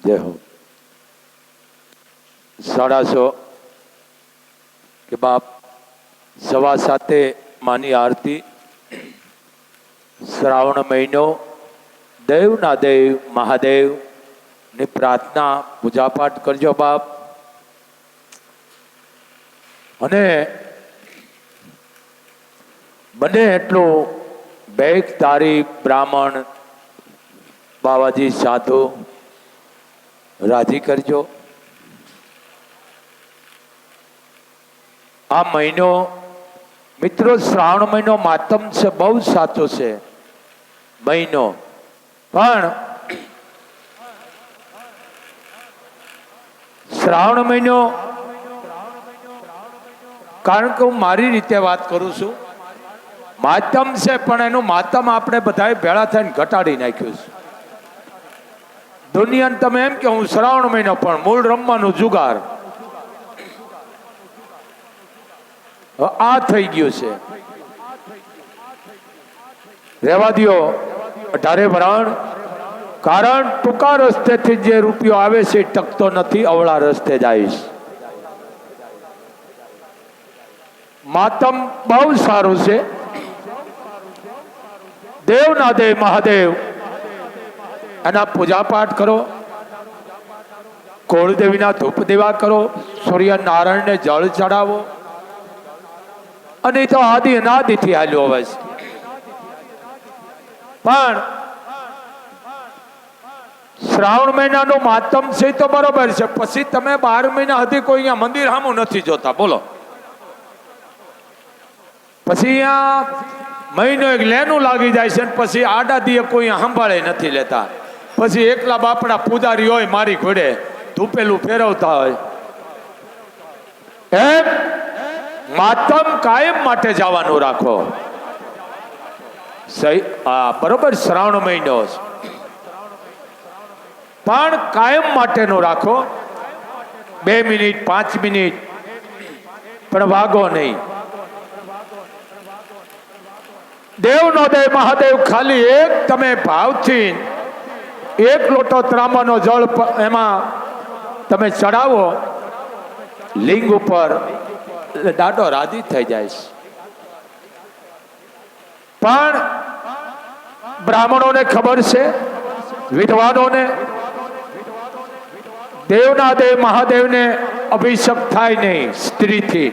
जय हो। 150 के बाप 7:15 मानी आरती। श्रावण महीनो देवना देव महादेव ने प्रार्थना पूजा पाठ करजो बाप। अने बने एटलू बेगधारी ब्राह्मण बाबाजी साधु राजी करजो। आ महीनो मित्रों श्रावण महीनो मातम से बहुत साचो से महीनो पण श्रावण महीनो कारण के हूँ मारी रीते बात करूँ छू मातम से पण एनु मातम आपणे बधाए भेळा थईने घटाडी नाख्युं छे। दुनिया तमे एम के हूँ श्रावण महीनो पण मूळ रमवानुं जुगार आ थई गयुं छे। रेवा दियो 18 वराण कारण टूंका रस्ते थी जे रूपियो आवे छे टकतो नथी अवळा रस्ते जाईश। मातम बहु सारू छे। देव ना देव महादेव एना पूजा पाठ करो। कुलदेवी ना धूप देवा करो। सूर्य नारायण ने जल चढ़ावो। अने तो आदि अनादि थी हाल्यो होवे छे पण श्रावण महीना नो मातम से तो बरोबर है। पछी तमे 12 महीना हदी कोई यहाँ मंदिर हामू नथी जोता बोलो। पछी यहाँ महीनो एक लेनु लागी जाय छे पछी आडा दिए कोई सांभाळे नथी लेता। पछी एकला बापड़ा पूजारी होय मारी घोड़े धूपेलू फेरवता होय एम मातम कायम माटे जवानू राखो। सही बरोबर श्रावण महीनो पण कायम माटेनो राखो। 2 मिनिट 5 मिनिट पण वागो नहीं। देव नो देव महादेव खाली एक तमे भावथी 1 लोटो ત્રાંબાનો जल एमा तमे चढ़ावो लिंग ऊपर दाडो राजी थई जाय। पण ब्राह्मणों ने खबर से विद्वानों ने देवना देव महादेव ने अभिषेक थाय नहीं स्त्री थी।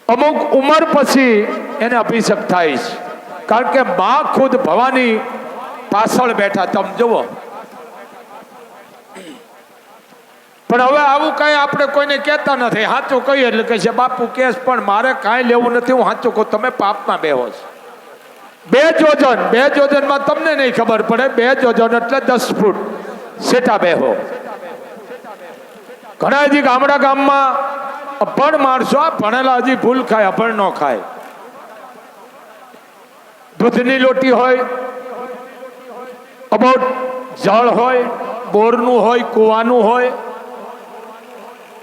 अमुक उमर पछी एने अभिषेक थाय कारण के मां खुद भवानी पाछळ बैठा तम जुओ। पण हवे आवुं कांई आपणे कोईने कहेता नथी। साचुं कहीए એટલે કહે છે બાપુ કેસ પણ મારે કાંઈ લેવું નથી હું સાચું કહું તમે પાપમાં બેહો છો। 2 જોજનમાં તમને નહીં ખબર પડે 2 જોજન એટલે 10 ફૂટ સેટા બેહો। ઘણા હજી ગામડા ગામમાં અભણ માણસો આ ભણેલા હજી ભૂલ ખાય અભણ ન ખાય। દૂધની લોટી હોય અબોટ જળ હોય બોરનું હોય કુવાનું હોય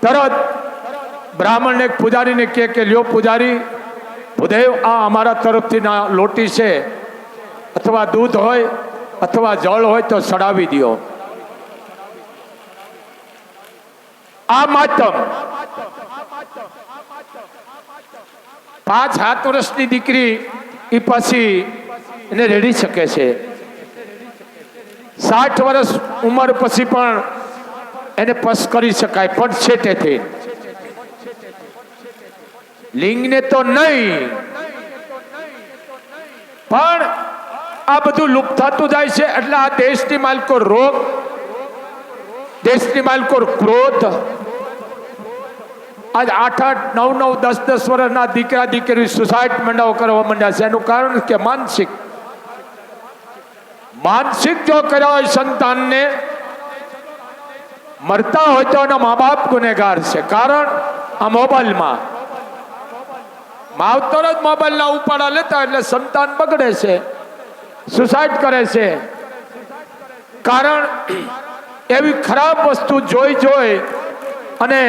तरत ब्राह्मण ने पुजारी ने के लियो पुजारी भूदेव आ अमारा तरफ थी ना लोटी से अथवा दूध होय अथवा जल होय तो चढ़ावी दियो। आ मातम 5-7 वर्षनी दीकरी ई पछी एने रेडी शके छे। 60 वर्ष उमर पछी पण एने पस करी शकाय पण छेटे थी लिंग ने तो नहीं पण आ बधु लुप्त थतुं जाय छे। એટલે આ દેશની માલકો રોગ દેશની માલકો ક્રોધ आज 8-8 9-9 10-10 વર્ષના દીકરા દીકરી સુસાઇડ મંડાઓ કરવા માંડ્યા છે। એનું કારણ કે માનસિક જો કર્યા હોય સંતાન ने मरता हो तो एना माँ बाप गुनेगार है। कारण आ मोबाइल में मावतर ज मोबाइल ना उपाड़ा लेता एटले संतान बगड़े से सुसाइड करे से। कारण एवी खराब वस्तु जोई जोई अने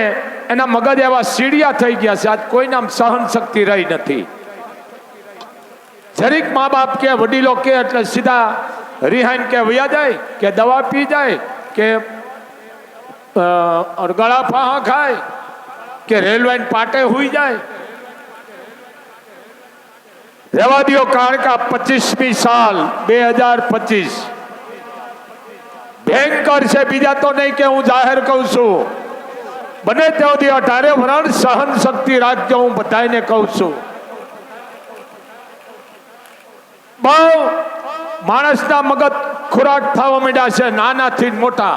एना मगज एवा सीढ़िया थई गया से। आज कोई नाम सहन शक्ति रही नहीं। जरीक माँ बाप के वडीलो के एटले सीधा રિહાઈન કે વયા જાય કે દવા પી જાય કે ગળા ફાહા ખાય કે રેલવે પાટે હુઈ જાય, રહેવા દો. કારણ કે 25મી સાલ 2025 ભયંકર છે. બીજા તો નહીં કે હું જાહેર કહું છું. બને ત્યાં સુધી 18 વર્ષ સહન શક્તિ રાખજો, હું બધાને કહું છું. બહુ માણસના મગજ ખોરાક થવા માંડ્યા છે, નાનાથી મોટા.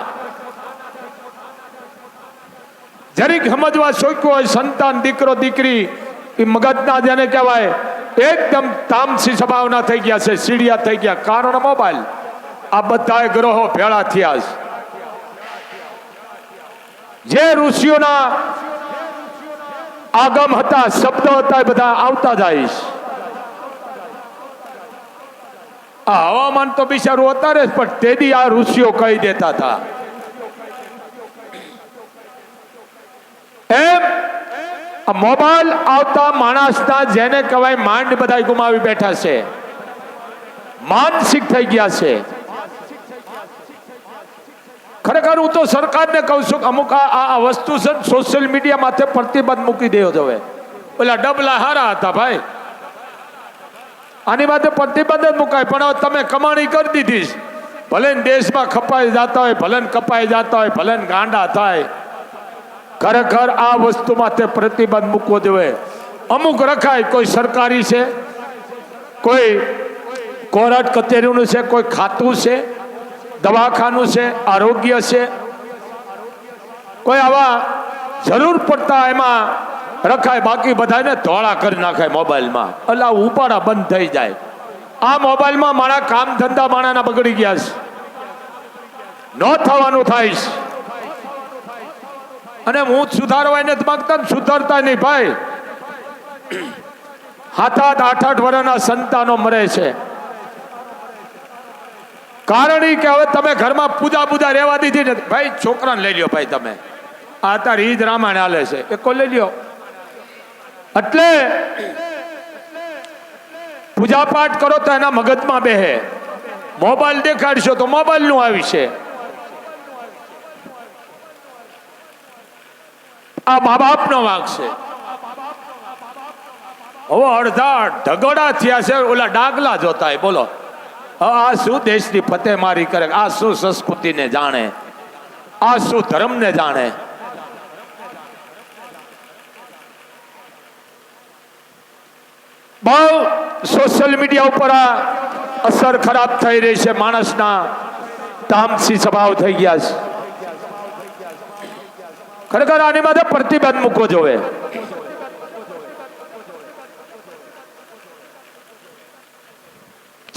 જરીક સમજવા શોખ્યું હોય સંતાન, દીકરો દીકરી, એ મગજના જેને કહેવાય એકદમ તામસી સ્વભાવના થઈ ગયા છે, સીડિયા થઈ ગયા. કારણ મોબાઈલ. આ બધા ગ્રહો ભેળા થયા છે. જે ઋષિઓના આગમ હતા, શબ્દો હતા, એ બધા આવતા જાય. આ હવામાન તો બિચારું અત્યારે જ, પણ તેથી આ ઋષિઓ કહી દેતા હતા. એમ આ મોબાઈલ આવતા માણસના જેને કહેવાય માંડ બધા ગુમાવી બેઠા છે, માનસિક થઈ ગયા છે. ખરેખર હું તો સરકારને કહું છું કે અમુક આ વસ્તુ છે સોશિયલ મીડિયા માથે પ્રતિબંધ મૂકી દેવો જોઈએ. પેલા ડબલા હારા હતા ભાઈ, આની માથે પ્રતિબંધ જ મુકાય. પણ હવે તમે કમાણી કરી દીધી, ભલે દેશમાં ખપાઈ જતા હોય, ભલે કપાઈ જતા હોય, ભલે ગાંડા થાય. ખરેખર આ વસ્તુ માથે પ્રતિબંધ મૂકવો જોઈએ. અમુક રખાય, કોઈ સરકારી છે, કોઈ કોર્ટ કચેરીનું છે, કોઈ ખાતું છે, દવાખાનું છે, આરોગ્ય છે, કોઈ આવા જરૂર પડતા એમાં રખાય. બાકી બધાને ધોળા કરી નાખાય મોબાઈલમાં, એટલે ઉપાડા બંધ થઈ જાય. આ મોબાઈલમાં મારા કામ ધંધા માણાના બગડી ગયા છે, ન થવાનું થાય છે. અને હું સુધારવા નથી માંગતા, સુધારતા નહીં ભાઈ. 7-8 વર્ષના સંતાનો મરે છે. કારણ એ કે હવે તમે ઘરમાં પૂજા રહેવા દીધી ને ભાઈ. છોકરાને લઈ લ્યો ભાઈ, તમે આ તાર ઈદ રામાયણ હાલે છે, એકો લઈ લ્યો. એટલે પૂજા પાઠ કરો તો એના મગજમાં બેહે. મોબાઈલ દેખાડશો તો મોબાઈલ નું આવી છે. આ મા બાપ નો વાંક છે. હવે અડધા ઢગોડા થયા છે, ઓલા ડાગલા જોતા હોય. બોલો આ શું દેશની ફતેમારી કરે, આ શું સંસ્કૃતિને જાણે, આ શું ધર્મને જાણે. બહુ સોશિયલ મીડિયા ઉપર આ અસર ખરાબ થઈ રહી છે. માણસના તામસી સ્વભાવ થઈ ગયા છે. ખરેખર આની માટે પ્રતિબંધ મૂકવો જોઈએ.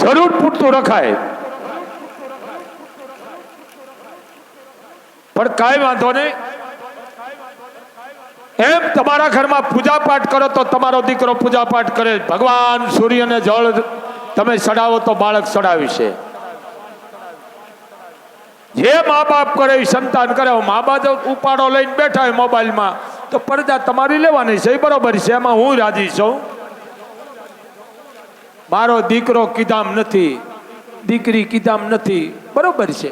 જરૂર પૂરતું રખાય, પણ કાંઈ વાંધો નહીં. એમ તમારા ઘરમાં પૂજા પાઠ કરો તો તમારો દીકરો પૂજા પાઠ કરે. ભગવાન સૂર્યને જળ તમે ચડાવો તો બાળક ચડાવી છે. જે મા બાપ કરે એ સંતાન કરે. મા બાપ ઉપાડો લઈને બેઠા હોય મોબાઈલમાં, તો પડદા તમારી લેવાની છે, એ બરોબર છે, એમાં હું રાજી છું. મારો દીકરો કીધામ નથી, દીકરી કીધામ નથી, બરોબર છે.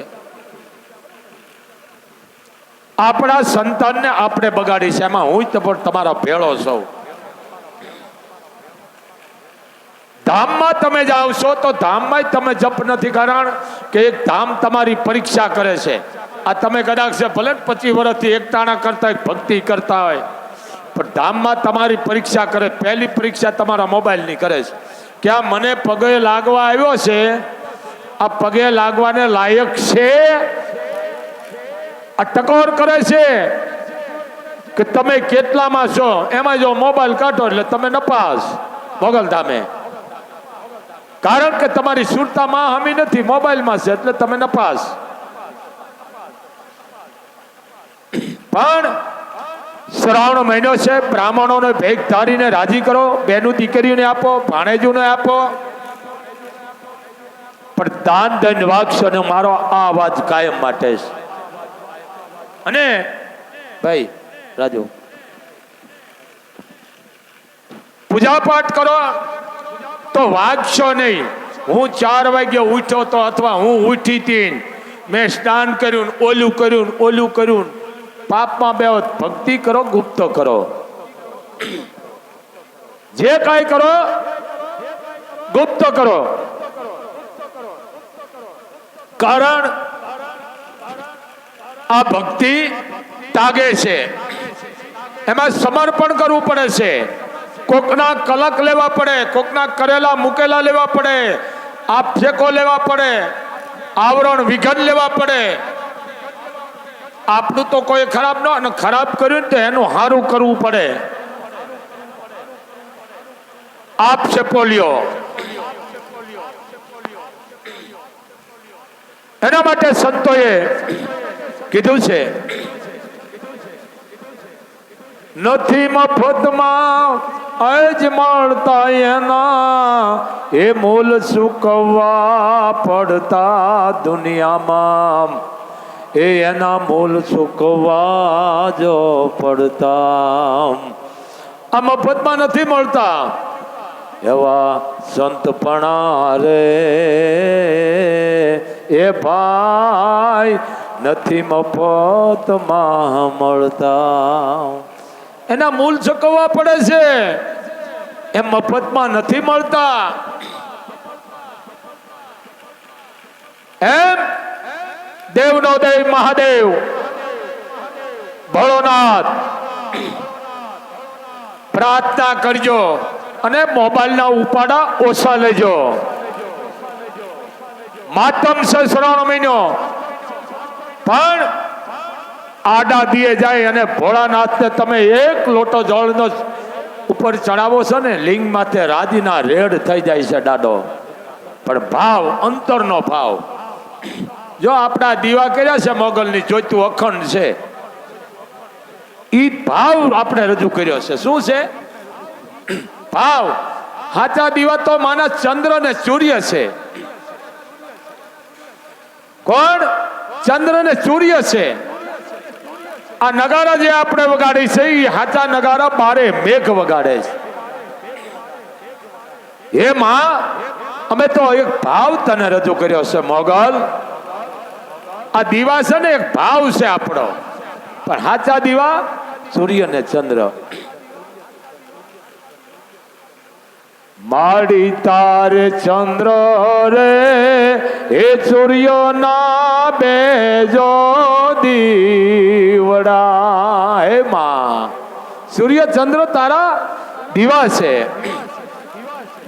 આપણા સંતાનને આપણે બગાડી છે, એમાં હું તો પણ તમારો ભેળો છું. ધામમાં તમે જાઓ છો તો ધામમાં તમે જપ નથી. કારણ કે એક ધામ તમારી પરીક્ષા કરે છે. આ તમે કદાચ છે ભલે 25 વર્ષથી એકટાણા કરતા હોય, ભક્તિ કરતા હોય, પણ ધામમાં તમારી પરીક્ષા કરે. પહેલી પરીક્ષા તમારા મોબાઈલની કરે છે. કે આ મને પગે લાગવા આવ્યો છે, આ પગે લાગવાને લાયક છે. આ ટકોર કરે છે કે તમે કેટલામાં છો. એમાં જો મોબાઈલ કાઢો એટલે તમે નપાસ મોગલધામે. કારણ કે તમારી સુરતામાં હમી નથી, મોબાઈલમાં છે, એટલે તમે નપાસ. પણ શ્રાવણ મહિનો છે, બ્રાહ્મણોને ભેગ ધારીને રાજી કરો. બેનું દીકરીઓને આપો, ભાણેજોને આપો. પણ દાન દંડ વાગશો ને મારો આ અવાજ કાયમ માટે છે. અને ભાઈ રાજુ, પૂજા પાઠ કરો તો વાગશો નહીં. હું 4 વાગે ઉઠ્યો તો અથવા હું ઉઠી હતી, મેં સ્નાન કર્યું, ઓલું કર્યું, પાપમાં બેહો. ભક્તિ કરો, ગુપ્ત કરો, જે કાંઈ કરો ગુપ્ત કરો. કારણ આ ભક્તિ તાગે છે, એમાં સમર્પણ કરવું પડે છે. કોકના કલક લેવા પડે, કોકના કરેલા મૂકેલા લેવા પડે, આક્ષેપો લેવા પડે, આવરણ વિઘન લેવા પડે. આપણું તો કોઈ ખરાબ ન, અને ખરાબ કર્યું ને તો એનું સારું કરવું પડે. આક્ષેપો લ્યો, એના માટે સંતોએ કીધું છે, નથી મફતમાં અજ મળતા એના, એ મૂલ ચૂકવવા પડતા દુનિયામાં, એ એના મૂલ ચૂકવવા જો પડતા. આ મફતમાં નથી મળતા. એવા સંતપણા રે એ ભાઈ નથી મફતમાં મળતા. એના મૂલ ચૂકવવા પડે છે, એ મફતમાં નથી મળતા. એમ દેવનો દેવ મહાદેવ ભોળોનાથ પ્રાર્થના કરજો અને મોબાઈલના ઉપાડા ઓછા લેજો. માતમ છે શ્રાવણ મહિનો, પણ આડા દિયે જાય અને ભોળાનાથને તમે એક લોટો જળનો ઉપર ચડાવો છો ને, લિંગ માથે રાજીના રેડ થઈ જાય છે દાડો. પણ ભાવ, અંતરનો ભાવ. જો આપણા દીવા કર્યા છે મોગલની જોઈતું અખંડ છે, ઈ ભાવ આપણે રજૂ કર્યો છે. શું છે ભાવ? સાચા દીવા તો માના ચંદ્ર ને સૂર્ય છે. કોણ? ચંદ્ર ને સૂર્ય છે. આ નગારા જે આપણે વગાડી છે, એ સાચા નગારા 12 મેઘ વગાડે છે. એમાં અમે તો એક ભાવ તને રજૂ કર્યો છે મોગલ. આ દીવા છે ને એક ભાવ છે આપણો, પણ સાચા દીવા સૂર્ય ને ચંદ્ર. માડી તારે ચંદ્ર રે એ સૂર્ય ના બેજો દીવડા. હે માં, સૂર્ય ચંદ્ર તારા દીવા છે.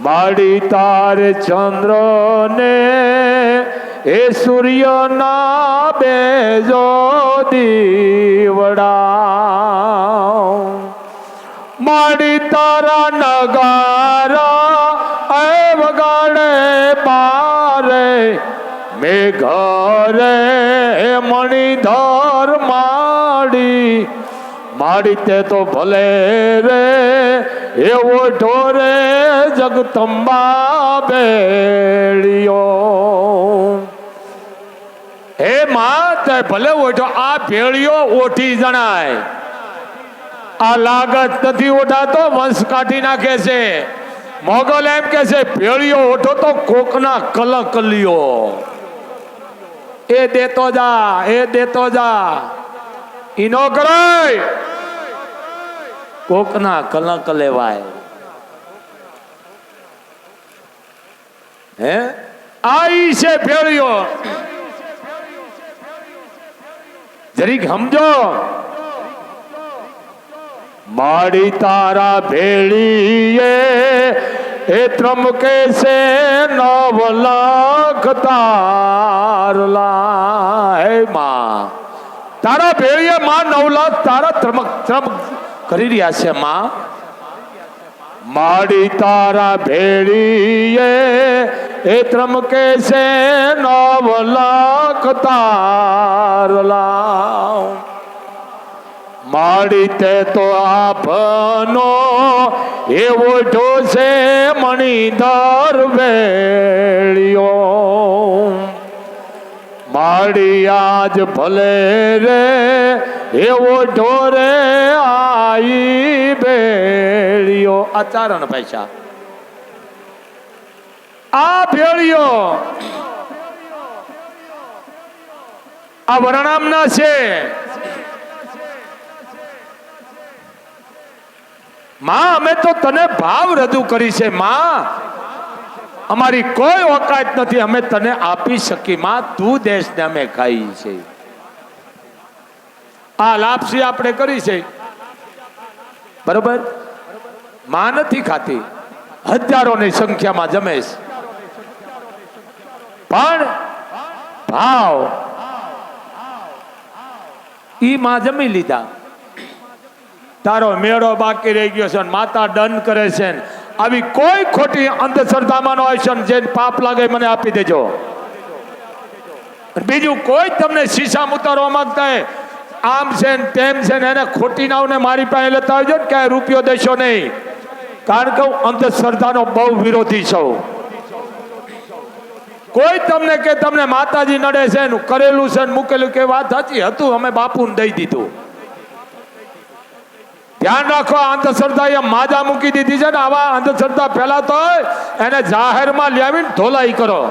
માડી તારે ચંદ્ર ને એ સૂર્ય ના બેજો દીવડા. માડી તારા નગારા એ વગાડે બારે, મેઘરે મણિધર માડી. માડી તે તો ભલે રે એવો ઢોરે જગતંબા બેળિયો. હે માં, તે ભલે ઓઢો, આ ભેળિયો ઓઠી જણાય. આ લાગત નથી ઓઢાતો, વંશ કાઢી નાખે છે. મોગલ એમ કે છે ભેળિયો ઓઢો તો કોકના કલક લ્યો. એ દેતો જા, એ દેતો જા, ઈનો કરાય, કોકના કલક લેવાય. હે આઈ છે ભેળિયો. જરીક સમજો. માડી તારા ભેળીએ એ ત્રમકે છે 9 લાખ તારલા. હે માં, તારા ભેળીએ માં 9 લાખ તારા ત્રમ કરી રહ્યા છે માં. માડી તારા ભેળીએ એ ત્રમકે છે 9 લાખ તારલા. માડી તે તો આપનો એવો ઢોસે મણિધર વેળિયો. માડી આજ ભલે રે એવો ઢોરે આઈ બેળિયો. આ ચારણ પૈસા આ ભેળિયો આ વરણામના છે. માં અમે તો તને ભાવ રજૂ કરી છે. માં અમારી કોઈ ઓકાત નથી, અમે તને આપી શકી. માં તું દેશને અમે ખાઈ છે. આ લાપસી આપણે કરી છે બરોબર. માં નથી ખાતી, હજારોની સંખ્યામાં જમે છે, પણ ભાવ ઈ માં જમી લીધા. તારો મેળો બાકી રહી ગયો છે, માતા દંડ કરે છે. આવી કોઈ ખોટી અંધશ્રદ્ધામાં ન હોય છે. જેને પાપ લાગે મને આપી દેજો. બીજું કોઈ તમને શીશા ઉતારવા માંગતા હોય, આમ છે ને તેમ છે ને, એને ખોટી નાવને મારી પાસે લેતા આવજો ને ક્યાંય રૂપિયો દેશો નહીં. કારણ કે હું અંધશ્રદ્ધાનો બહુ વિરોધી છું. કોઈ તમને કે તમને માતાજી નડે છે ને કરેલું છે ને મૂકેલું કે વાત સાચી હતું, અમે બાપુને દઈ દીધું. ધ્યાન રાખો, અંધશ્રદ્ધા એ માજા મૂકી દીધી છે ને. આવા અંધશ્રદ્ધા ફેલાતો હોય એને જાહેરમાં લાવીને ધોલાઈ કરો.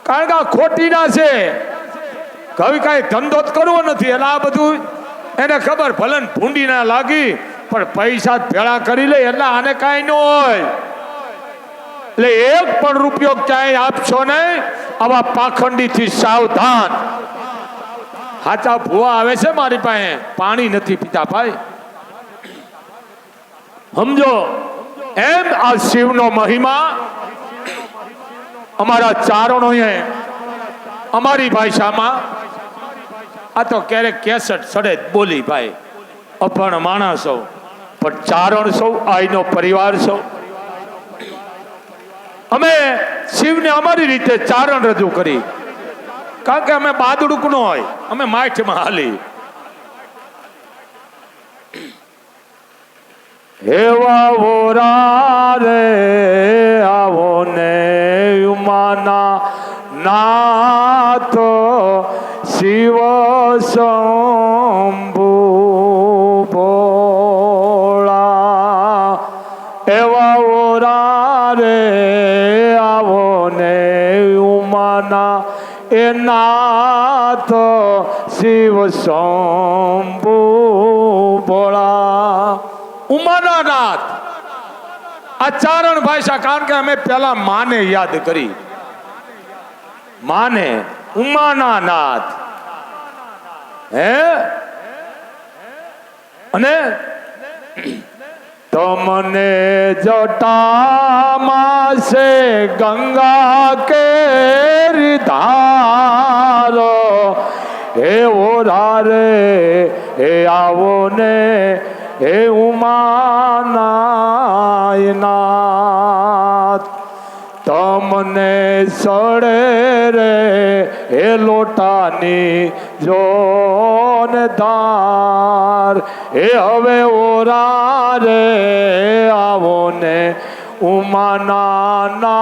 કારણ કે આ ખોટી ના છે. કવિ કઈ ધંધો જ કરવો નથી. એટલે આ બધું એને ખબર, ભલે ભૂંડી ના લાગી પણ પૈસા ભેળા કરી લે એટલે આને કાંઈ ન હોય. એટલે એક પણ રૂપિયો ક્યાંય આપશો નહીં. આવા પાખંડી થી સાવધાન. હાચા ભૂવા આવે છે મારી પાસે, પાણી નથી પીતા ભાઈ. સમજો એમ આ શિવનો મહિમા અમારા ચારણોએ અમારી ભાષામાં, આ તો ક્યારેક કેસટ સડે બોલી ભાઈ, અભણ માણસ સૌ પણ ચારણ સૌ આઈનો પરિવાર સૌ. અમે શિવને અમારી રીતે ચારણ રજૂ કરી. કારણ કે અમે બાદડુક ન હોય, અમે માઠમાં હાલી. એવા વોરા રે આવો ને ઉમાના નાથ શિવ શંભુ ભોળા. એવા વોરા રે આવો ને ઉમાના એ નાથ શિવ શંભુ ભોળા. ઉમાના નાથ આ ચારણ ભાષા. કારણ કે અમે પેલા માને યાદ કરી. માને ઉમાના નાથ હે. અને તમને જટામાં છે ગંગા કેરી ધારો. હે ઓરારે હે આવો ને હે ઉમાનાથ. તમને સડે રે હે લોટાની જોનદાર. હે હવે ઓરા રે આવો ને ઉમાનાથ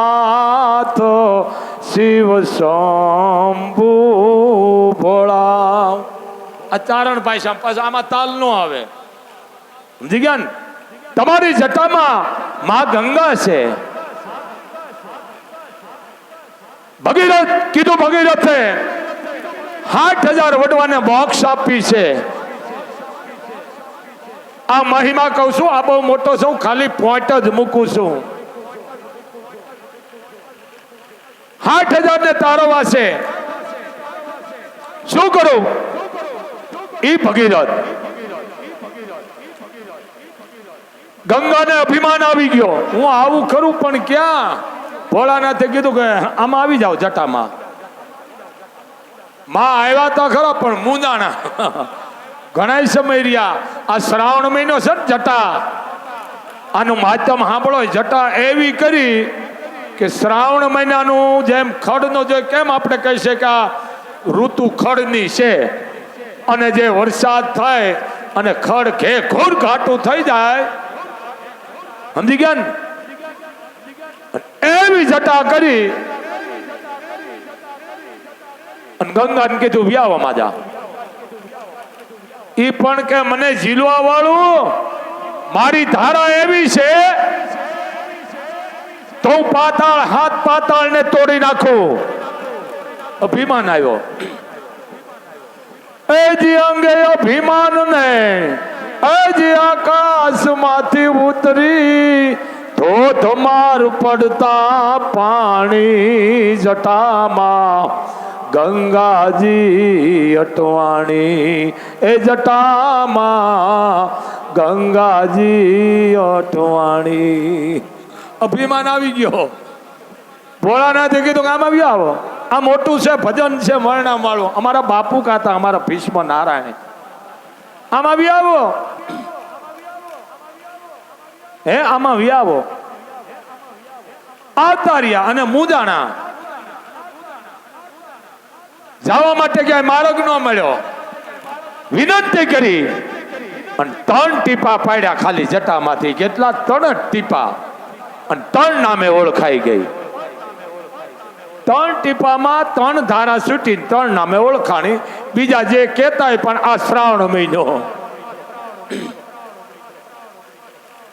શિવ શંભુ ભોળા. આ ચારણ ભાષા પાછા આમાં તાલ નો આવે. સમજી ગયા ને? તમારી જટામાં માં ગંગા છે. ભગીરથ કીધું, ભગીરથે 60,000 વડવાને મોક્ષ આપી છે. આ મહિમા કહું છું, આ બહુ મોટો છું, ખાલી પોઈન્ટ જ મૂકું છું. 60,000 ને તારવા છે. શું કરું? ઈ ભગીરથ ગંગાને અભિમાન આવી ગયો, હું આવું કરું પણ ક્યાં? ભોળાનાથે કીધું કે આમાં આવી જાઓ જટામાં. માં આવ્યા તો ખરા પણ મુંદાણા. ઘણા સમય રહ્યા. આ શ્રાવણ મહિનો છે ને જટા, આનું માધ્યમ સાંભળો. જટા એવી કરી કે શ્રાવણ મહિનાનું જેમ ખડનો જે કેમ આપણે કહી છે કે આ ઋતુ ખડની છે, અને જે વરસાદ થાય અને ખડ ઘે ઘોર ઘાટું થઈ જાય. સમજી ગયા ને? એવી જટા કરી અને ગંગાને કીધું વ્યાવામાં જા. ઈ પણ કે મને ઝીલવા વાળું, મારી ધારા એવી છે હું પાતાળ હાથ પાતાળ ને તોડી નાખું. અભિમાન આવ્યો. એજી અંગે અભિમાન ને એજી આકાશમાંથી ઉતરી ધોધમાર પડતા પાણી જટામાં ગંગાજી અટવાણી. એ જટામાં ગંગાજી અટવાણી. અભિમાન આવી ગયો. ભોળાનાથે કીધું કે આમ આવી આવો, આ મોટું છે ભજન છે વર્ણમ વાળું, અમારા બાપુ કાતા અમારા ભીષ્મ નારાયણ, આમ આવી આવો. હે આમાં વ્યાવો આવતા રહ્યા અને મુદાણા જવા માટે ક્યાંય માર્ગ ન મળ્યો. વિનંતી કરી અને 3 ટીપા પાડ્યા ખાલી જટામાંથી. કેટલા? 3 ટીપા. અને 3 નામે ઓળખાઈ ગઈ. 3 ટીપામાં 3 ધારા છૂટી 3 નામે ઓળખાણી. બીજા જે કહેતા પણ આ શ્રાવણ મહિનો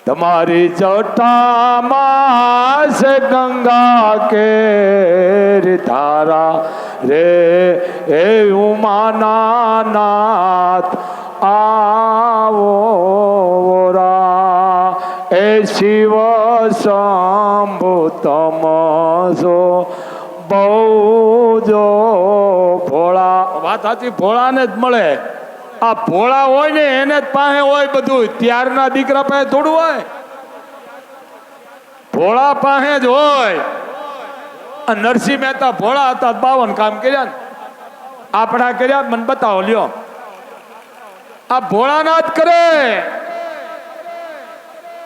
તમારી જટામાં છે ગંગા કેરી ધારા રે એ ઉમાના નાથ આવો રા. એ શિવ શંભુ તમસો બહુ જો ભોળા. વાત સાચી, ભોળાને જ મળે. આ ભોળા હોય ને એને જ પાસે હોય બધું. ત્યારના દીકરા પાસે થોડું હોય, ભોળા પાસે જ હોય. નરસિંહ મહેતા ભોળા હતા, 52 કામ કર્યા ને આપણા કર્યા. મને બતાવો લ્યો, આ ભોળાનાથ કરે.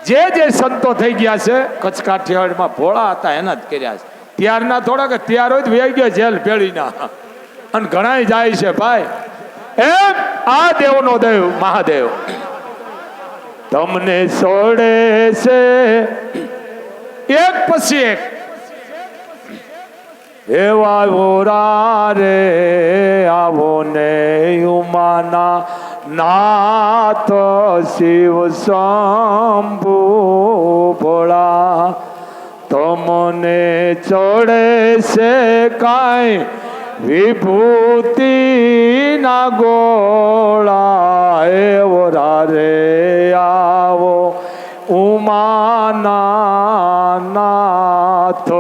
જે જે સંતો થઈ ગયા છે કચ્છ કાઠિયાવાડમાં ભોળા હતા એના જ કર્યા છે. ત્યારના થોડાક ત્યાર હોય તો વહી ગયા જેલ ભેળીના. અને ઘણા જાય છે ભાઈ. એમ આ દેવનો દેવ મહાદેવ તમને છોડે છે એક પછી એક. એવા ઓરા રે આવો ને ઉમાના નાથ શિવ શંભુ ભોળા. તમને ચડે છે કાંઈ વિભૂતિ ના ગોળા. એવો રે આવો ઉમાના નાથ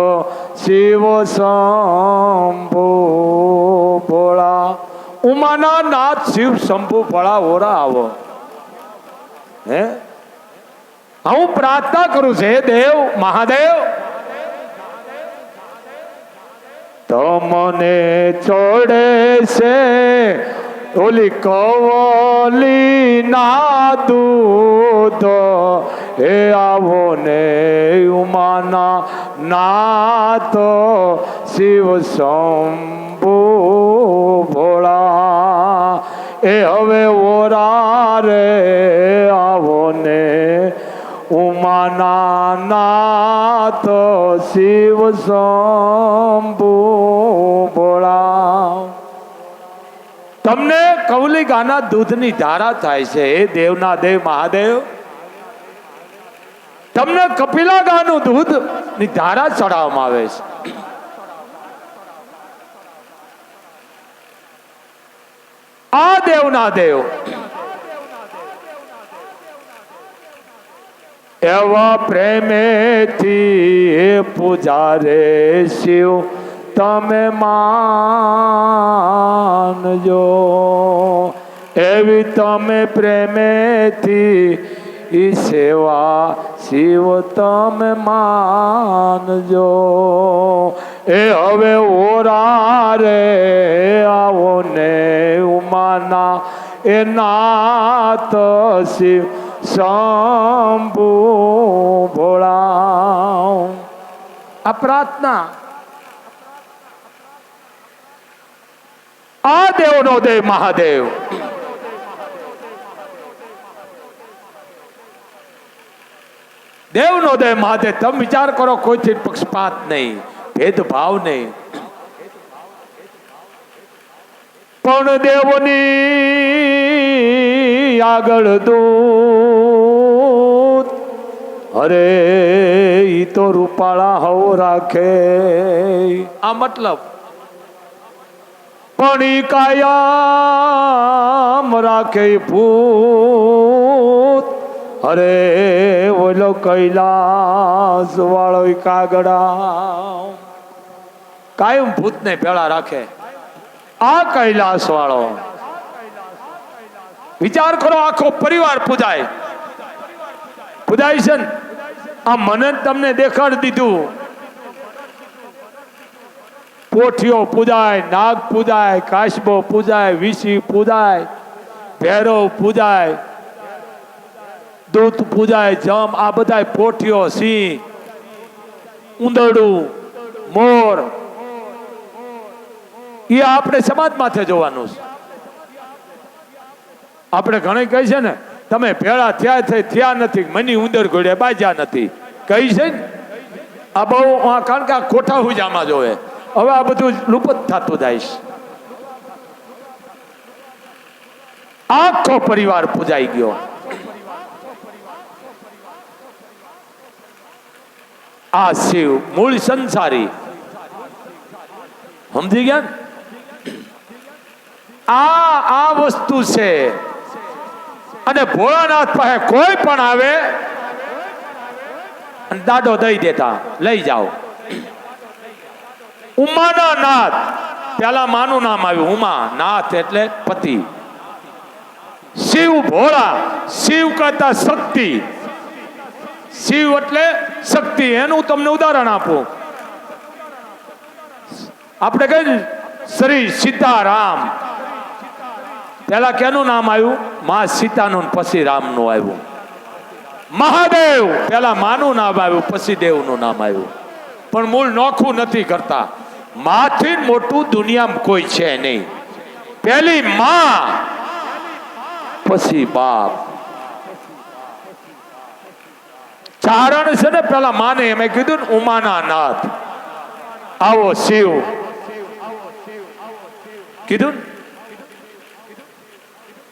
શિવ શંભુ ભોળા. ઉમાના નાથ શિવ શંભુ ભોળા ઓરા આવો. હે હું પ્રાર્થના કરું છે દેવ મહાદેવ તમને ચોડે છે ઓલી કવલી ના દૂધ. એ આવો ને ઉમાના નાથ શિવ શંભુ ભોળા. એ હવે ઓરા રે આવો ને ઉમાના નાથ શિવ શંભુ ભોળા. તમને કૌલિકાના દૂધની ધારા થાય છે. એ દેવના દેવ મહાદેવ તમને કપિલા ગાનું દૂધ ની ધારા ચડાવવામાં આવે છે. આ દેવના દેવ એવા પ્રેમેથી પૂજારે શિવ તમે માનજો. એવી તમે પ્રેમેથી ઈ સેવા શિવ તમે માનજો. એ હવે ઓરા રે આવો ને ઉમાના એ નાથ શિવ શંભુ ભોળા. આ પ્રાર્થના આ દેવનો દેવ મહાદેવ દેવનો દેવ મહાદેવ. તમે વિચાર કરો, કોઈથી પક્ષપાત નહીં, ભેદભાવ નહીં. પણ દેવની આગળ દૂત અરે ઈ તો રૂપાળા હવ રાખે આ મતલબ પણ ઈ કાયમ રાખે ભૂત અરે ઓલો કૈલાસ વાળો કાગડા કાયમ ભૂતને ભેળા રાખે આ કૈલાસ વાળો વિચાર કરો આખો પરિવાર પૂજાય છે ને આ મને તમને દેખાડી દીધું પોઠિયો પૂજાય નાગ પૂજાય કાશબો પૂજાય વિશી પૂજાય ભૈરવ પૂજાય દૂત પૂજાય જમ આ બધા પોઠિયો સિંહ ઉંદરડું મોર એ આપણે સમાજ માથે જોવાનું છે આપણે ઘણી કહી છે ને તમે ભેળા થયા નથી મની ઉંદર ઘોડે બાજ્યા નથી કહી છે ને આ બહુ કારણ કે આ ખોટા હુજામાં જોવે હવે આ બધું લુપ્ત થતું જાય છે આખો પરિવાર પૂજાઈ ગયો આ શિવ મૂળ સંસારી સમજી ગયા ને આ વસ્તુ છે અને ભોળાનાથ પાસે કોઈ પણ આવે દાડો દઈ દેતા લઈ જાઓ ઉમાના નાથ પેલા માનું નામ આવ્યું ઉમા નાથ એટલે પતિ શિવ ભોળા શિવ કરતા શક્તિ શિવ એટલે શક્તિ એનું તમને ઉદાહરણ આપું આપણે કઈ શ્રી સીતારામ પેલા કેનું નામ આવ્યું માં સીતાનું પછી રામનું આવ્યું મહાદેવ પેલા માનું નામ આવ્યું પછી દેવનું નામ આવ્યું પણ મૂળ નોખું નથી કરતા માથી મોટું દુનિયામાં કોઈ છે નહીં પેલી માં પછી બાપ ચારણ છે ને પેલા માને એમ કીધું ને ઉમાના નાથ આવો શિવ કીધું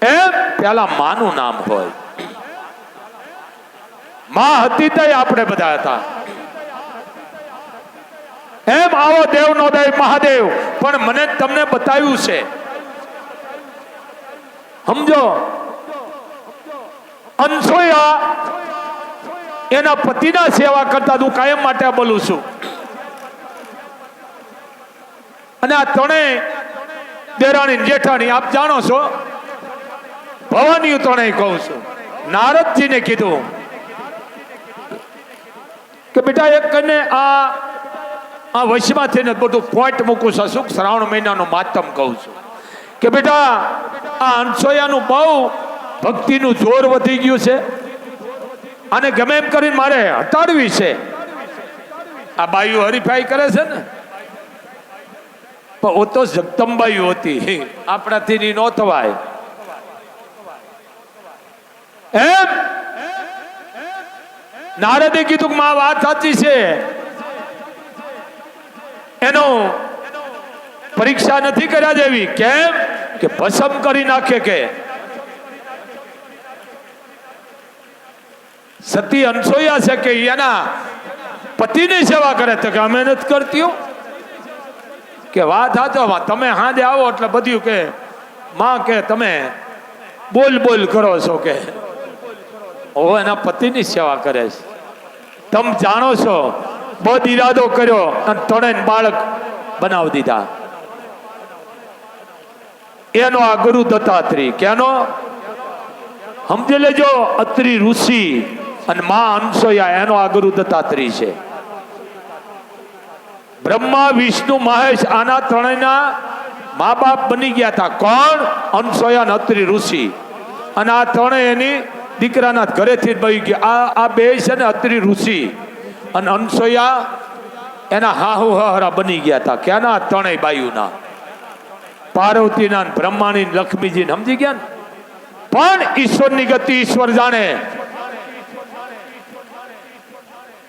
એમ પેલા માનું નામ હોય માં હતી તો આપણે બધા હતા એમ આવો દેવ નો દેવ મહાદેવ પણ મને તમને બતાવ્યું છે સમજો અનસોયા એના પતિના સેવા કરતા હું કાયમ માટે બોલું છું અને આ ત્રણેય દેરાણી જેઠાણી આપ જાણો છો ભવાની ત્રણેય કહું છું નારદજીને કીધું કે બેટા એક કને આ વશમાં થઈને બધું પોઈન્ટ મૂકું છું શું શ્રાવણ મહિનાનું માતમ કહું છું કે બેટા આ અનસોયાનું બહુ ભક્તિનું જોર વધી ગયું છે અને ગમે એમ કરીને મારે હટાડવી છે આ બાઈઓ હરીફાઈ કરે છે ને પણ ઓ તો જગદંબાઈઓ હતી આપણાથી ન થવાય એમ નારદે કીધું કે માં વાત સાચી છે એનો પરીક્ષા નથી કર્યા જેવી કેમ કે ભસ્મ કરી નાખે કે સતી અનસોયા છે કે એના પતિની સેવા કરે તો કે અમે નથી કરતી કે વાત સાચો તમે હાજે આવો એટલે બધું કે માં કે તમે બોલ બોલ કરો છો કે ઓ એના પતિની સેવા કરે છે તમે જાણો છો બહુ ઈરાદો કર્યો અને ત્રણેય બાળક બનાવી દીધા એનો આ ગુરુ દત્તાત્રેય કેનો સમજી લેજો અત્રિ ઋષિ અને માં અનસોયા એનો આ ગુરુ દત્તાત્રેય છે બ્રહ્મા વિષ્ણુ મહેશ આના ત્રણેયના મા બાપ બની ગયા હતા કોણ અનસોયા અને અત્રિ ઋષિ અને આ ત્રણેય એની દીકરાના ઘરેથી જ બની ગયા આ બે છે ને અત્રિ ઋષિ અને અનસોયા એના હાહુ હહરા બની ગયા હતા ક્યાંના ત્રણેય બાયુના પાર્વતીના બ્રહ્માની લક્ષ્મીજી સમજી ગયા ને પણ ઈશ્વરની ગતિ ઈશ્વર જાણે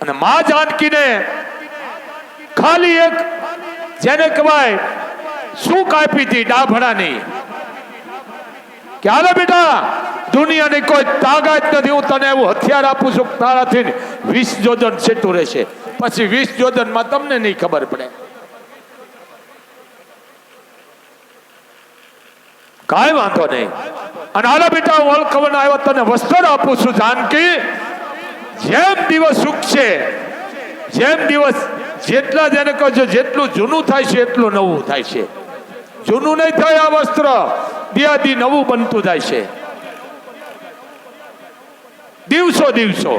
અને મા જાનકીને ખાલી એક જેને કહેવાય શું કાપી હતી ડાભડાની ક્યારે બેટા દુનિયાની કોઈ તાકાત નથી હું તને એવું હથિયાર આપું છું તારાથી 20 જોજન છેટું રહેશે, પછી 20 જોજનમાં તમને નહીં ખબર પડે. કાંઈ વાંધો નહીં. અને હાલો બેટા, હું વળખવણ આવ્યો, તને વસ્ત્ર આપું છું જાનકી. જેમ દિવસ ઉગશે, જેમ દિવસ જેટલા જેને કહો છો જેટલું જૂનું થાય છે એટલું નવું થાય છે. જૂનું નહીં થાય આ વસ્ત્ર, દિયાદી નવું બનતું જાય છે. દિવસો દિવસો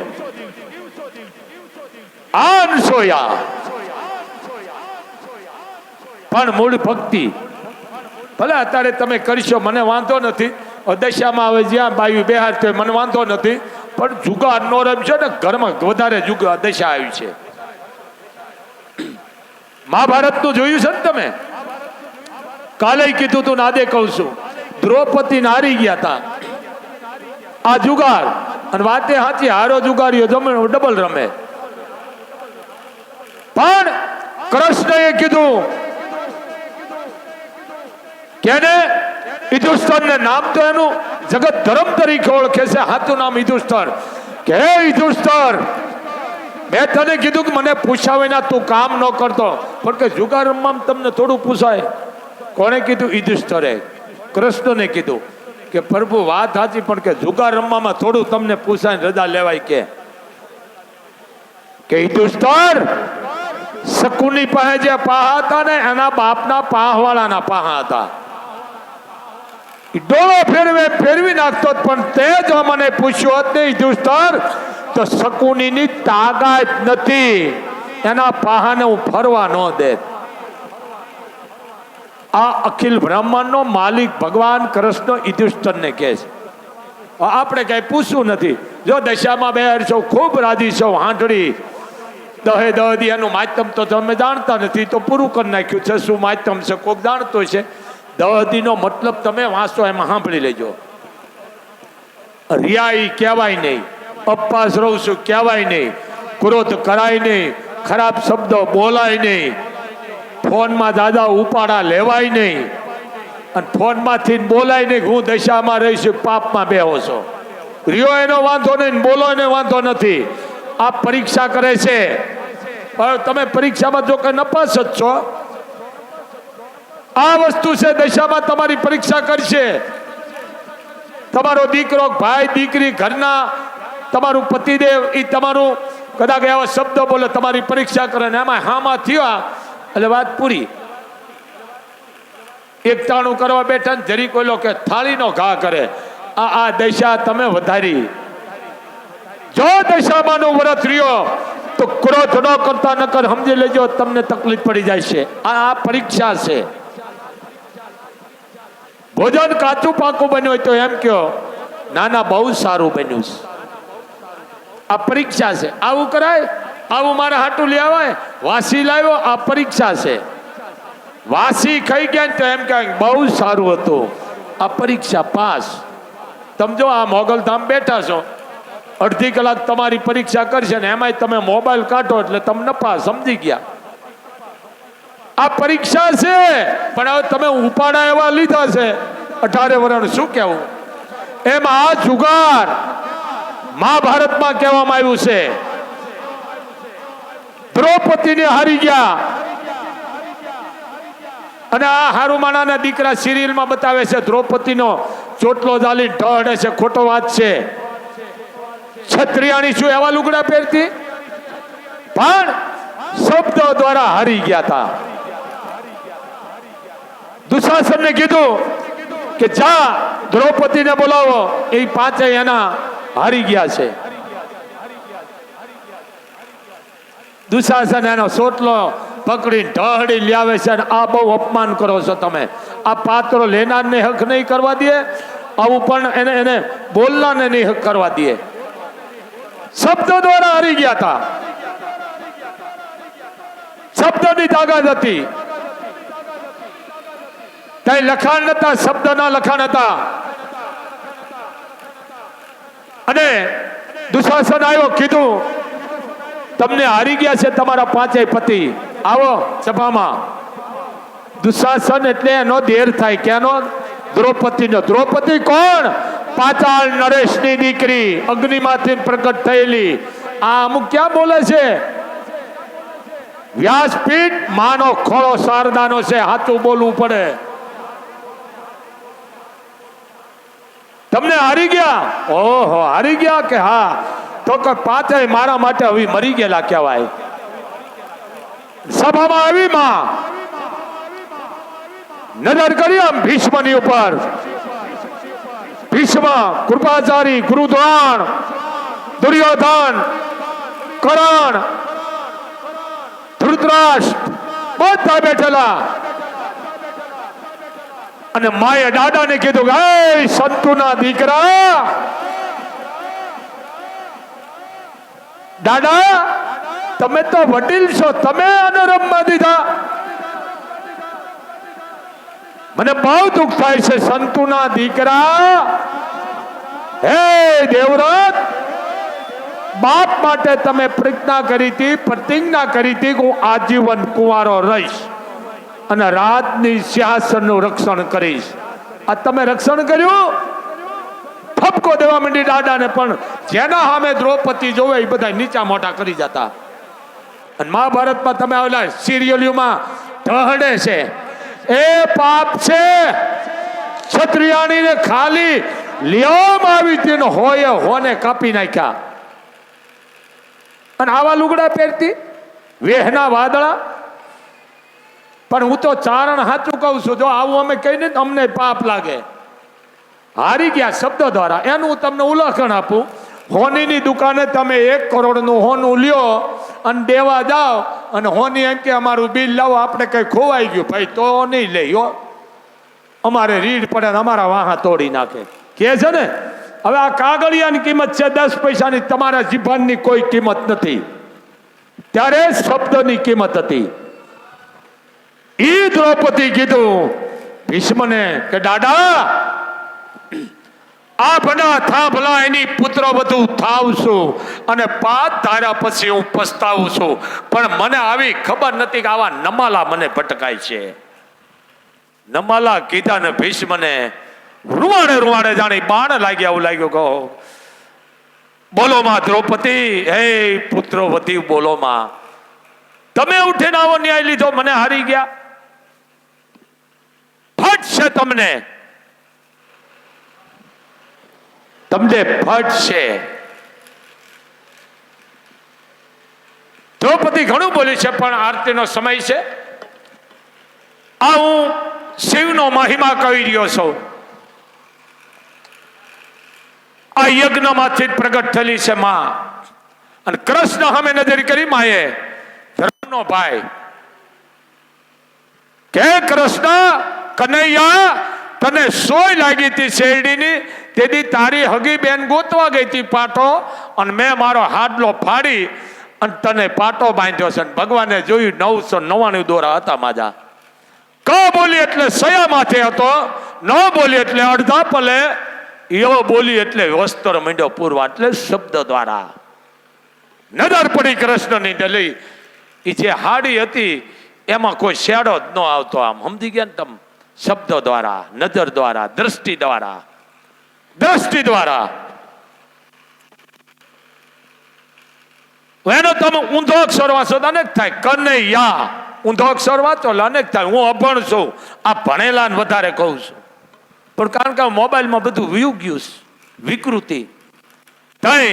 આનસોયા પણ મૂળ ભક્તિ. ભલે અત્યારે તમે કરશો મને વાંધો નથી, દશામાં આવે જ્યાં બાયું બેહાર તો મને વાંધો નથી, પણ જુગાર નો રમશો ને ઘરમાં વધારે જુગાર દશા આવી છે. મહાભારતનું જોયું છે ને તમે? કાલે કીધું તું નાદે કહું છું, દ્રૌપદી હારી ગયા હતા આ જુગાર. અને વાતે સાચી, હારો જુગારીઓ ડબલ રમે. પણ કૃષ્ણએ કીધું કેને યુધિષ્ઠિરને નામ તો એનું જગત ધર્મ તરીકે ઓળખે છે, સાચું નામ યુધિષ્ઠિર. કે હે યુધિષ્ઠિર, મેં તને કીધું કે મને પૂછાવે ના તું કામ ન કરતો, પણ કે જુગાર રમવામાં તમને થોડું પૂછાય. કોને કીધું? યુધિષ્ઠિરે કૃષ્ણને કીધું કે પ્રભુ વાત સાચી, પણ કે જુગાર રમવામાં થોડું તમને પૂછાય, રજા લેવાય. કે યુધિષ્ઠિર, શકુની પાસે જે પાહા હતા ને એના બાપના પાહવાળાના પાહા હતા. ડોળો ફેરવી નાખતો, પણ તે જો મને પૂછ્યું હોત ને યુધિષ્ઠિર, તો શકુનીની તાકાત નથી, એના પાહાને હું ફરવા ન દે. આ અખિલ બ્રહ્માંડનો માલિક ભગવાન કૃષ્ણ યુધિષ્ઠિરને કહે છે. આપણે કઈ પૂછવું નથી. જો દશામાં બેહાર છો, ખૂબ રાજી છો, હાંડળી 10 દી એનું માધ્યમ તો તમે જાણતા નથી, તો પૂરું કરી નાખ્યું છે. શું માધ્યમ છે કોઈક જાણતો છે? 10 દીનો મતલબ તમે વાંચો, એમાં સાંભળી લેજો. રિયાઈ કહેવાય નહીં, અપવાસ રહું છું કહેવાય નહીં, ક્રોધ કરાય નહીં, ખરાબ શબ્દો બોલાય નહીં, ફોનમાં દાદા ઉપાડા લેવાય નહીં, અને ફોનમાંથી બોલાય નહીં. હું દશામાં રહીશ, પાપમાં બેહો છો. રિયો એનો વાંધો નહીં, બોલો એને વાંધો નથી. આ પરીક્ષા કરે છે, પણ તમે પરીક્ષામાં જો કઈ નપાસ જ છો. આ વસ્તુ છે, દશામાં તમારી પરીક્ષા કરશે. તમારો દીકરો, ભાઈ, દીકરી, ઘરના તમારું પતિદેવ, એ તમારું કદાચ એવા શબ્દો બોલે, તમારી પરીક્ષા કરે ને એમાં હામાં થયા એટલે વાત પૂરી. એકટાણું કરવા બેઠા ને જરી કોઈ કે થાળીનો ઘા કરે. આ દશા તમે વધારી. જો દશામાં નો વ્રત રહ્યો તો ક્રોધ ન કરતા નકર સમજી લેજો તમને તકલીફ પડી જાય છે. આ પરીક્ષા છે. ભોજન કાચું પાકું બન્યું હોય તો એમ કયો ના બહુ સારું બન્યું છે. આ પરીક્ષા છે. આવું કરાય? આવું મારા હાટું લઈ આવાય? વાસી લાવ્યો, આ પરીક્ષા છે. વાસી ખાઈ ગયા તો એમ કહે બહુ સારું હતું. આ પરીક્ષા પાસ. તમે જો આ મોગલધામ બેઠા છો, અડધી કલાક તમારી પરીક્ષા કરશે ને એમાંય તમે મોબાઈલ કાઢો એટલે તમને પાસ, સમજી ગયા? આ પરીક્ષા છે. પણ હવે તમે ઉપાડા એવા લીધા છે 18 વર્ષ, શું કેવું? એમ આ જુગાર મહાભારતમાં કહેવામાં આવ્યું છે. દ્રૌપદીને હારી ગયા. અને આ હારુમાણાના દીકરા સિરિયલમાં બતાવે છે દ્રૌપદીનો ચોટલો જાલી ઢળે છે. ખોટો વાત છે. છત્રિયાણી શું એવા લુગડા પહેરતી? પણ શબ્દો દ્વારા હારી ગયા હતા. દુશાસનને કીધું કે જા દ્રૌપદીને બોલાવો. એ પાંચેય એના હારી ગયા છે. દુશાસન એનો સોટલો પકડી ઢળી લાવે છે. આ બહુ અપમાન કરો છો તમે. આ પાત્રો લેનારને હક નહીં કરવા દે, આવું પણ એને બોલનારને નહીં હક કરવા દે. શબ્દો દ્વારા હારી ગયા હતા. શબ્દની તાકાત હતી. કઈ લખાણ નતા, શબ્દના લખાણ હતા. અને દુશાસન આવ્યો, કીધું તમને હારી ગયા છે તમારા પાંચેય પતિ, આવો સભામાં. દુશાસન એટલે એનો દેર થાય. કેનો? દ્રૌપદીનો. દ્રૌપદી કોણ? પાતાળ નરેશની દીકરી, અગ્નિમાંથી પ્રગટ થયેલી. આ અમુક ક્યાં બોલે છે? વ્યાસપીઠ માનો ખોળો શારદાનો છે, સાચું બોલવું પડે. તમને હારી ગયા? ઓહો, હારી ગયા કે હા? તો કે પાછે મારા માટે હવે મરી ગયેલા કહેવાય. સભામાં આવી માં નજર કરી આમ ભીષ્મની ઉપર. ભીષ્મ, કૃપાચારી, ગુરુદ્રોણ, દુર્યોધન, કર્ણ, ધૃતરાષ્ટ્ર બધા બેઠેલા. અને માએ દાદાને કીધું કે એ સંતુના દીકરા, દાદા તમે તો વડીલ છો, તમે આને રમવા દીધા. મને બહુ દુઃખ થાય છે સંતુના દીકરા. હે દેવવ્રત, બાપ માટે તમે પ્રતિજ્ઞા કરી હતી કે હું આજીવન કુંવારો રહીશ અને રાજની સિંહાસનનું રક્ષણ કરીશ. આ તમે રક્ષણ કર્યું? ઠપકો દેવા માંડી દાદાને. પણ જેના સામે દ્રૌપદી જોવે એ બધા નીચા મોટા કરી જતા. અને મહાભારતમાં તમે આવેલા સિરિયલોમાં ઢહડે છે, એ પાપ છે. ક્ષત્રિયાણીને ખાલી લેવામાં આવી હતી, હોય હોને કાપી નાખ્યા. અને આવા લુગડા પહેરતી વેહના વાદળા. પણ હું તો ચારણ સાચું કહું છું, જો આવું અમે કહીને અમને પાપ લાગે. હારી ગયા શબ્દો દ્વારા. એનું હું તમને ઉલ્લેખન આપું. હોનીની દુકાને તમે 1 કરોડનું હોનું લ્યો અને દેવા જાઓ અને હોની એમ કે અમારું બિલ લાવો, આપણે કઈ ખોવાઈ ગયું ભાઈ તો નહીં લઈ, અમારે રીડ પડે, અમારા વાહા તોડી નાખે કે છે ને. હવે આ કાગળિયાની કિંમત છે 10 પૈસાની, તમારા જીભાનની કોઈ કિંમત નથી. ત્યારે શબ્દની કિંમત હતી. ઈ દ્રૌપદી કીધું ભીષ્મને કે દાદા, આ બના થાંભલા એની પુત્ર બધું થાવશું અને 5 ધારા પછી હું પસ્તાવું છું. પણ મને આવી ખબર નથી કે આવા નમાલા મને ભટકાય છે. નમાલા કીધા ને ભીષ્મને રૂવાડે જાણી બાણ લાગ્યા એવું લાગ્યું. કહો બોલો માં દ્રૌપદી, હે પુત્રવતી બોલો માં, તમે ઉઠીને આવો ન્યાય લીધો, મને હારી ગયા. ફટ છે તમને ફટ છે. દ્રૌપદી ઘણું બોલી છે, પણ આરતીનો સમય છે. આ હું શિવનો મહિમા કહી રહ્યો છું. આ યજ્ઞમાંથી જ પ્રગટ થયેલી છે માં. અને કૃષ્ણ સામે નજર કરી માએ, ધર્મનો ભાઈ, કે કૃષ્ણ કનૈયા તને સોય લાગી હતી શેરડીની, તેથી તારી હગી બેન ગોતવા ગઈ હતી પાટો, અને મેં મારો હાડલો ફાડી અને તને પાટો બાંધ્યો છે. ભગવાને જોયું 999 દોરા હતા માજા. ક બોલી એટલે સયા માથે હતો, ન બોલી એટલે અડધા પલે, યો બોલી એટલે વસ્ત્ર માંડ્યો પૂરવા. એટલે શબ્દ દ્વારા નજર પડી કૃષ્ણની ડલી. એ જે હાડી હતી એમાં કોઈ શેડો જ ન આવતો. આમ સમજી ગયા ને તમે? શબ્દો દ્વારા, નજર દ્વારા, દ્રષ્ટિ દ્વારા એનો તમે ઊંધો અક્ષર વાંચો તો અનેક થાય. કનૈયા ઊંધો અક્ષર વાંચો અનેક થાય. હું અભણ છું, આ ભણેલા વધારે કહું છું. પણ કારણ કે મોબાઈલમાં બધું વ્યૂ ગયું, વિકૃતિ. તઈ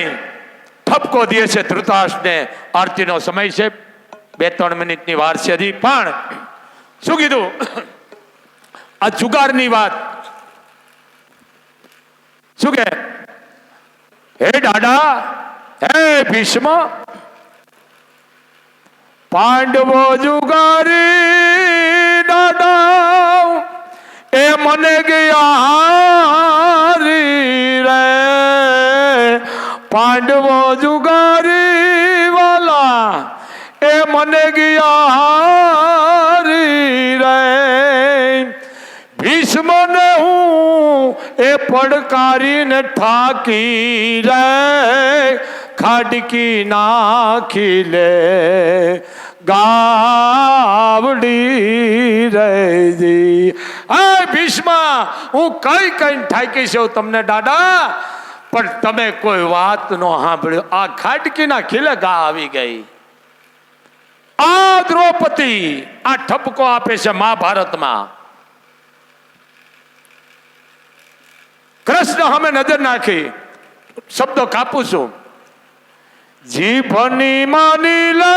ઠપકો દે છે ધૃતરાષ્ટ્રને. આરતીનો સમય છે, 2-3 મિનિટની વાર છે હજી. પણ શું કીધું? આ જુગારની વાત. શું કે હે દાદા, હે ભીષ્મ, પાંડવો જુગારી દાદા એ મને ગયા હારી રે. પાંડવો જુગારી વાલા એ મને ગયા હારી રે. ભીષ્મને હું એ પડકારીને ઠાકી રે, ખાડકી નાખી લે ગાવડી રેજી. આ ભીષ્મ હું કઈ ઠાકી છું તમને દાદા. પણ તમે કોઈ વાત નો સાંભળ્યો. આ ખાટકીના ખીલે ગા આવી ગઈ. આ દ્રૌપદી આ ઠપકો આપે છે મહાભારતમાં. કૃષ્ણ સામે નજર નાખી શબ્દો કાપું છું. જીભની માની લે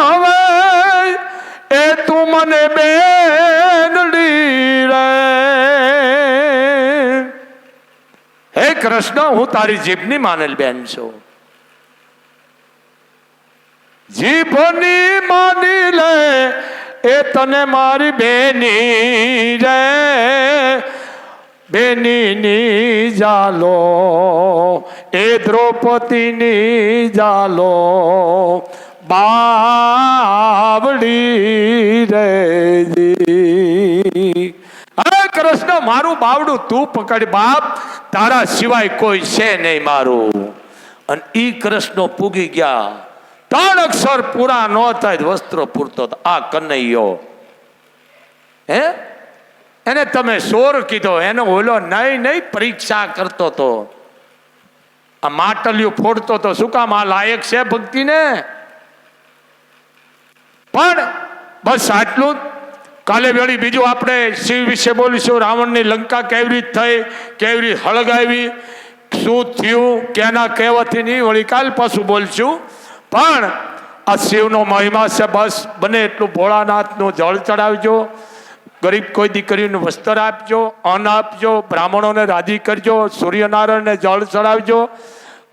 હવે એ તું મને બેનડી રે. હે કૃષ્ણ, હું તારી જીભની માનેલ બેન છું. જીભની માની લે એ તને મારી બેની રે. બેનીની જાલો એ દ્રૌપદીની જાલો બાવડી રે. હે કૃષ્ણ, મારું બાવડું તું પકડ બાપ, તારા સિવાય કોઈ છે નહીં મારું. અને ઈ કૃષ્ણ પૂગી ગયા. 3 અક્ષર પૂરા ન થાય વસ્ત્રો પૂરતો. આ કનૈયો હે એને તમે સોર કીધો, એનો ઓલો નહીં પરીક્ષા કરતો તો, આ માટલિયું ફોડતો તો. શું કામ? આ લાયક છે ભક્તિને? પણ બસ આટલું. કાલે વેળી બીજું આપણે શિવ વિશે બોલીશું. રાવણની લંકા કેવી રીત થઈ, કેવી રીત હળગાવી, શું થયું, કેના કહેવાથી નહીં, વળી કાલ પાછું બોલશું. પણ આ શિવનો મહિમા છે. બસ બને એટલું ભોળાનાથનું જળ ચડાવજો. ગરીબ કોઈ દીકરીનું વસ્ત્ર આપજો, અન્ન આપજો, બ્રાહ્મણોને રાજી કરજો, સૂર્યનારાયણને જળ ચડાવજો,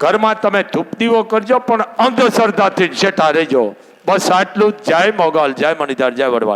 ઘરમાં તમે ધૂપ દીવો કરજો, પણ અંધશ્રદ્ધાથી છેટા રહેજો. બસ આટલું. જય મોગલ, જય મણિધર, જય વડવાળી.